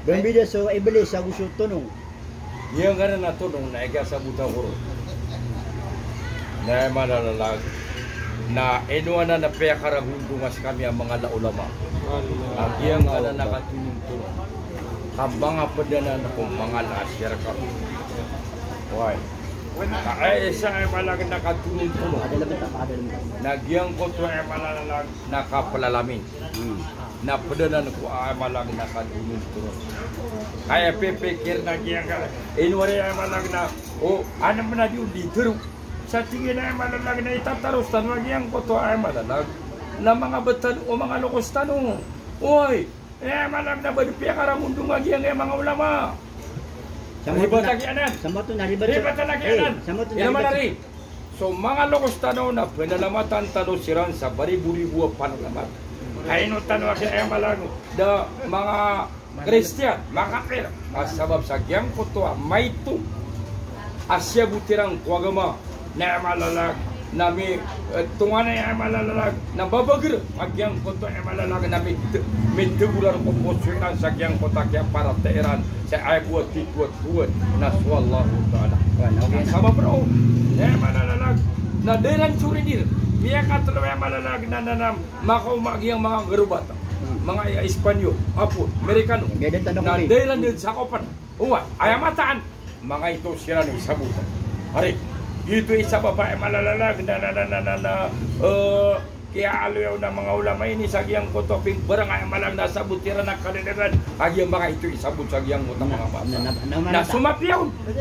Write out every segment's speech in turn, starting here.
Berbeda so iblis sa gusto tunong. Yang kana na tunong na ega sa buta huro. Na malalalag na enuana na pekara hundungas kami ang mga laulama. Ang iyang kana nakatulong-tulong. Habang apadanan akong mga lasyar kami. Why? Kaya isa ay malang nakatulong-tulong. Nagyang ko to ay malalag nakapalalamin. Napadanan ko ay malang nakatulong-tulong. Kaya pipikir na gyang inwari ay malang na ano man na yung litero. Sa tingin ay malalag na itataros tanong gyang ko to ay malalag na mga batan o mga lokos tanong. Oy, malang na ba di piyakara mundo nga gyang mga ulama. Ribat lagi anan. Ribat lagi anan. Inaman na rin. So mga lokos tanong na pinalamatan tanong siran sa baribu-ribu panalamat. Kaino tanong ay malang da mga Kristiyan, mga kafir. Asabab sa gyang ko to may to asya butirang kuagama na malalag na may tungan ay malalag na babagir agyang ko to ay malalag na may tegular komposyonan sa gyang ko takya para teeran sa ay buat na swallahu ta'ala. Sabab bro na malalag na deran surinir miya katlo ay malalag na nanam makaumagyang mga gerubat mga Espanyol, Apo, Amerikano na deran din sa kopan uwa ayamataan mga ito sila ng sabutan. Hari, ito isa pa pa malalalag na kaya alayaw ng mga ulama ini sa giyang kotoping barang ay malang nasa butiran ng kaliniran ay yung mga ito isabot sa giyang utang mga bata na sumapyaw. Pwede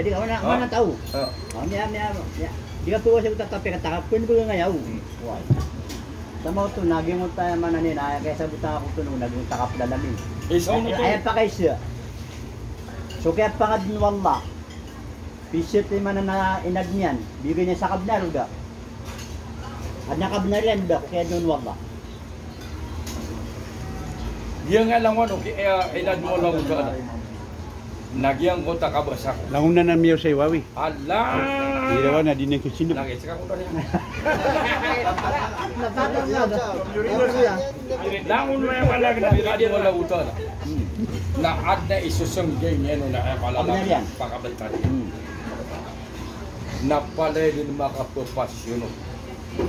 ka na tahu. Di ka po siya tatapik at takapin ko ngayaw. Sama ito, naging tayo mananin ay kaya sa buta ako ito naging takap lalamin. Ayan pa kayo siya. So kaya pangad wala. Pisit man na inagnian, bigay niya sa kabnar uda. At nakabnaran uda kaya doon wala. Diyan nga lang ano, inad mo lang uda. Nagyang ko takabasa ko. Langon na miyaw sa iwawi. Allah! Irawa na din yung kusino. Lagi, saka ko rin. Langon mo yung malag na inad mo lang uda. Na ad na isusunggay niya no na malalang pakabaltan. Napalay din makapapasyon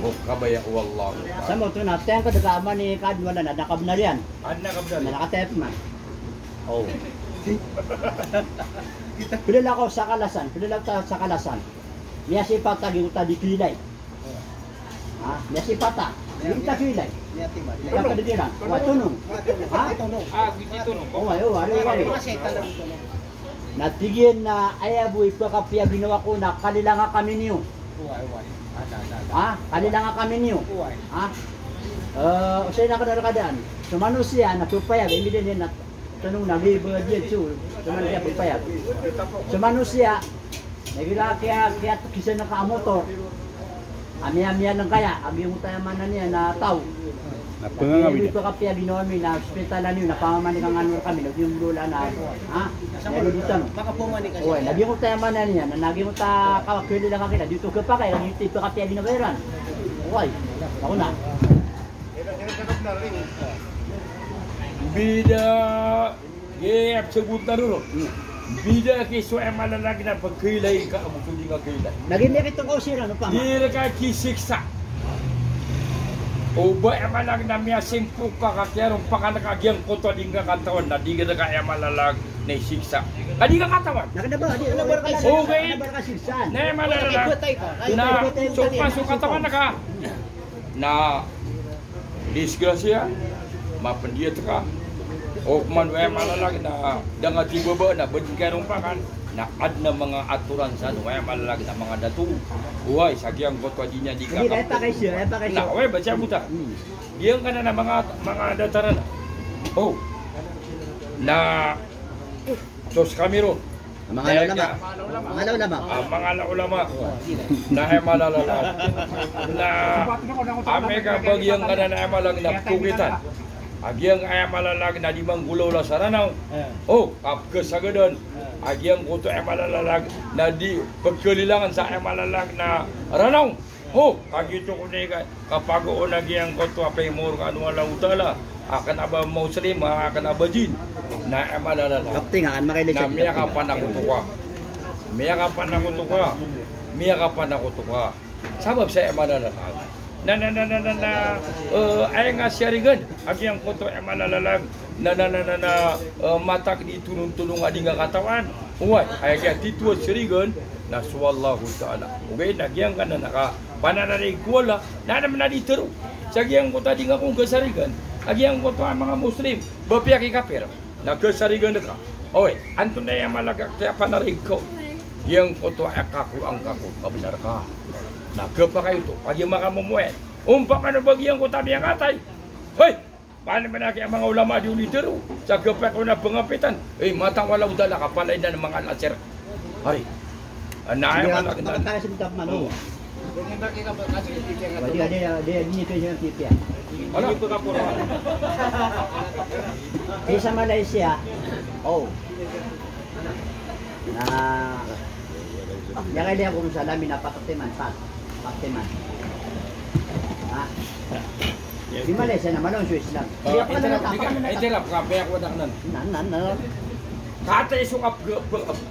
o kabaya wallah. Sa mo ito na, tayo ka dagama ni Kadwala na nakabnarian. Ad na kabdal. Na nakatep man. Oh. Pilala ko sa Kalasan, pilala ko sa Kalasan. Niya si Pata giuta di kilay. Niya si Pata, giuta kilay. Niya kadidiran, wa tunong. Tunong. Gigi tunong. Wari. Natigyan na ayaboy pagkapya ginawa ko na kalilanga kami niyo. Kalilanga kami niyo. Usay na kadarkadaan. So manusia na pupayag, hindi din na tanong na libre dia tu, teman dia pupayag. So manusia nagila kaya kisa na ka motor. Amiya ng kaya, abi mo tayo man niya na tao. Hindi ko kapya ginawa mi na hospital niyo na pamamani kang ano kami yung lula na Lalo dito no. Makapumani kasi. Oy, lagi mo tayo man niya, nagi mo ta kawakili lang kita dito ka pa kay dito kapya ginawaran. Oy, ako na. Bida gap sebut na dulu. Bida kiso ay malalag na pagkilay ka mo kundi nga kilay. Naginig itong kausira no pa. Dira ka kisiksa. O ba ay malag na miya simpo ka kakyarong pakanakagyang koto di nga katawan na di ka ay malalag na isiksa. Di ka katawan. Nakadaba, di Nabar kasi. Okay. Nabar kasi san. Na malalag na pasok katawan na ka. Na disgrasya mapendiat ka. O man ay malalag na dangat ibaba na bajing pakan na ad na mga aturan sa ay malalag na mga datu. Uy, sagyang koto di niya di ka. Hindi pa kayo siya, pa kayo. Na, oy, baca buta. Diyan ka na na mga dataran. Oh. Na tos kami ro. Mga ulama. Mga ulama. Na ay malalala. Na ame ka bagyang ka na ay malang na pugitan. Agyang ay malalag na di manggulaw la sa ranaw. Oh, kapkasagadan. Agyang kuto ay malalalag na di pagkalilangan sa ay malalag na ranaw. Oh, kagito ko na kapag o nagyang kuto apay mo ka ano lang utala. akan aba muslim, akan aba jin. Na emalala. Kapti nga kan makinig Na miya ka panakutuka. Miya ka panakutuka. Miya ka panakutuka. Sabab sa emalala. Ay nga syarigan. Agi ang koto emalala. Matak di tulung-tulung adi nga katawan. Uway, ay kaya tituwa syarigan. Naswallahu ta'ala. Okay, nagyang ka na naka pananarig wala. Na naman na dito. Sagyang ko tadi nga kung kasarigan. Agyang ko to ang mga Muslim. Bapiyaki kapir. Nagkasarigan na ka. Oy, anto na yung malagak kaya panarig ko. Yang ko to ay kaku ang kaku. Kabinar ka. Nagkapa kayo to. Pag yung makamumuhin. Umpa ka na bagyang ko tabi ang atay. Hoy! Paano ba na kaya mga ulama di ulitero? Sa gapa ko na pangapitan. Matang wala udala ka. Palay na ng mga laser. Hari. Anay malagak na. Kaya sinitap man o. Dia dito yung tipi. Wala. Sa Malaysia, yang ada kung sa lamin na pakatiman. Di Malaysia naman ang Islam. Dia pa na natapang. Iterap ka, kaya ko na Nan. Kata isong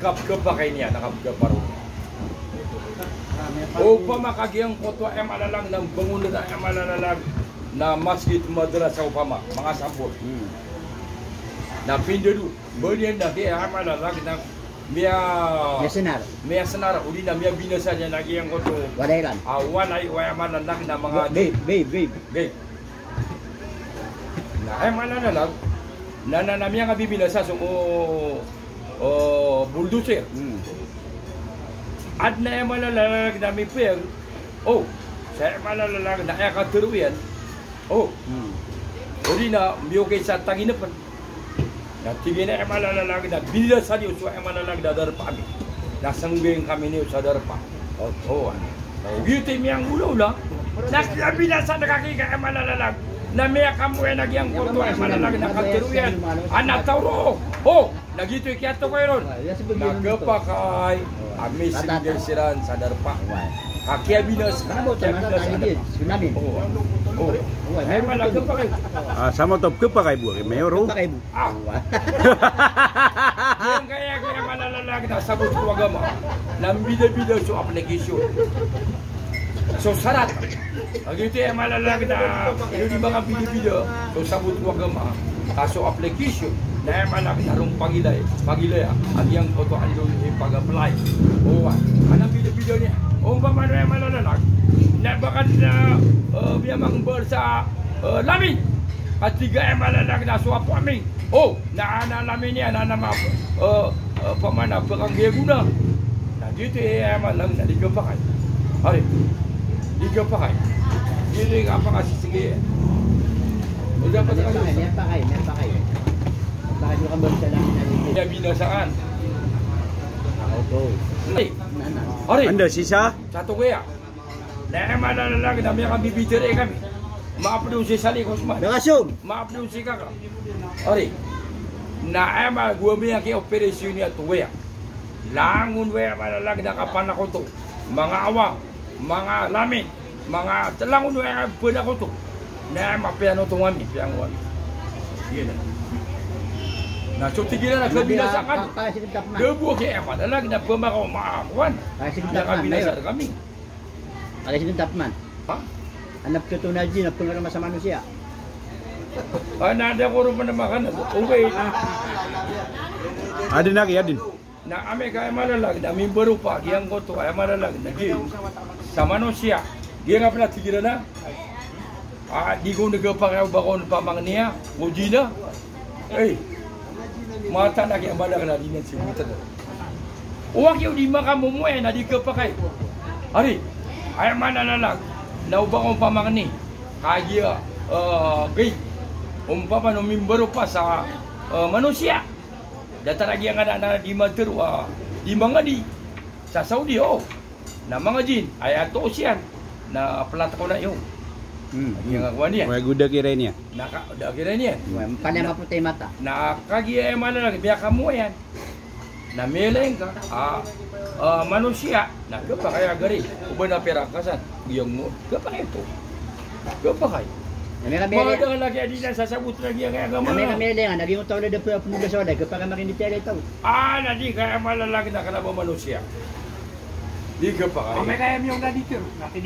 kapgapakay niya, nakapgaparo. Upama kagyang koto ay malalang ng bangunan ay malalang na masjid madrasa upama, mga sampol. Na pindalu, berian na kaya ay malalang na Mia senar, uli na mia binasa niya nagyang koto. Wadairan. Walay malalang na mga Babe. Na ay malalang na mia nga bibinasa so bulldozer. At na malalalag na may piyag, saya malalalag na katuruyan, uli na miyo kay sa tanginapan. Natigin na malalalag na bila sa Diyos, so malalag na darpa kami. Nasangging kami niyo sa darpa. Beauty miyang ulo na, nakabila sa nakakika malalalag, na miya kamuya nagyang kurto malalag na katuruyan. Anak tauro, nagito ikiato kayo ron. Nagapakay. Amis sinigil siran sa darpa. Kaya binas. Tsunami. Ay malagapakay. Sama top ke pakai bu, mayor. Yung kaya malalalag na sabot ko agama. Nambida-bida so application. So sarat. Agito ay malalalag na yung mga bida-bida so sabot ko agama. Kaso application. Na malaki na rong pagilay ang yang koto ando yung pag-apply. Anong video niya? Pa man ay malalalag na baka na biyamang sa lamin at tiga ay malalag na suwapo kami. Naanalamin niya na naman pamana bakang guna na dito ay malang na ligaw pa kayo. Hari, ligaw pa kayo. Dito yung apakasisige. Ligaw pa kayo. Meron pa kayo. Bakit yung kambal sa lamin na dito? Dia binasaan. Hari, Anda sisa? Satu kaya. Na malalalag na may kabibitire kami. Maapdo si Salikos man. Nakasog! Maapdo si Kaka. Hari, na ema gumiya ki operasyon niya tuwaya. Langun waya malalag na kapan ako to. Mga awang, mga lamin, mga langun waya pwede ako to. Na ema piano to kami, piano kami. Yan na. Na so tigilan na kabinasakan. Gebuo kay Eman, alag na pumakaw maakuan. Na kabinasa kami. Ada sini tapman. Ha? Anak ko to na din, napungara sa manusia. Nada ko rin pa na makan. Okay. Adin lagi, adin. Na ame kaya malalag, na aming baru pa, giyang ko to, kaya malalag, naging sa manusia. Giyang nga pala tigilan na. Di ko nagpakaw ba ko pamang niya, Mujina. Mata na kaya malag na din si Buta. Uwag yung di makamumuhay na di ka pa kayo. Ari, ay manalalag, nauba kong pamangni, kaya gay, pa numimbaro pa sa manusia. Dataragi ang na di materwa, di mga di, sa Saudi, na mga jin, ay ato siyan, na plata ko na yun. Yang akuan niya. Wah guda kira niya. Udah kira niya. Pandai maputi mata. Na kagi malalag, biya kamu yan. Na meleng ka, manusia, na kaya gari, uban na perakasan, yung mo, kapag ito, kapag Kami Mga lagi adi na sasabot lagi ang agama. kami lang naging utaw na dapat pemuda soda kapag makin ditele tahu. Nadi kaya malalag na ka na ba manusia? Di ka pa kaya. Kami kaya yung na dito.